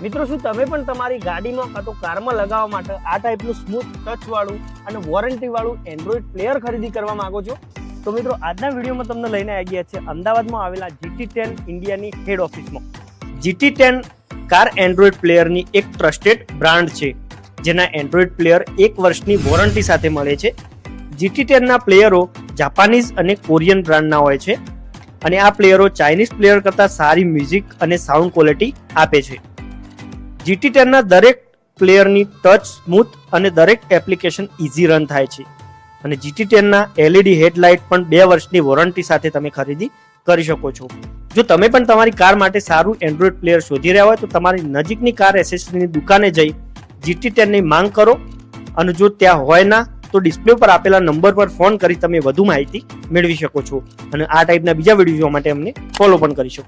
મિત્રો, શું તમે પણ તમારી ગાડીમાં કાં તો કારમાં લગાવવા માટે આ ટાઈપનું સ્મૂથ ટચ વાળું અને વોરંટી વાળું એન્ડ્રોઈડ પ્લેયર ખરીદી કરવા માંગો છો? તો મિત્રો, આજના વિડીયોમાં તમને લઈને આવી ગયા છે અમદાવાદમાં આવેલા GT10 ઇન્ડિયાની હેડ ઓફિસમાં. GT10 કાર એન્ડ્રોઈડ પ્લેયરની એક ટ્રસ્ટેડ બ્રાન્ડ છે, જેના એન્ડ્રોઈડ પ્લેયર 1 વર્ષની વોરંટી સાથે મળે છે. GT10 ના પ્લેયરો જાપાનીઝ અને કોરિયન બ્રાન્ડના હોય છે, અને આ પ્લેયરો ચાઇનીઝ પ્લેયર કરતાં સારી મ્યુઝિક અને સાઉન્ડ ક્વોલિટી આપે છે. GT10 ના દરેક પ્લેયરની ટચ સ્મૂથ અને દરેક એપ્લિકેશન ઇઝી રન થાય છે. અને GT10 ના LED હેડલાઇટ પણ 2 વર્ષની વોરંટી સાથે તમે ખરીદી કરી શકો છો. જો તમે પણ તમારી કાર માટે સારું એન્ડ્રોઈડ પ્લેયર શોધી રહ્યા હોય તો તમારી નજીકની કાર એસેસરીની દુકાને જઈ GT10 ની માંગ કરો, અને જો ત્યાં હોય ના તો ડિસ્પ્લે પર આપેલા નંબર પર ફોન કરી તમે વધુ માહિતી મેળવી શકો છો. અને આ ટાઈપના બીજા વિડીયો જોવા માટે અમને ફોલો પણ કરી શકો છો.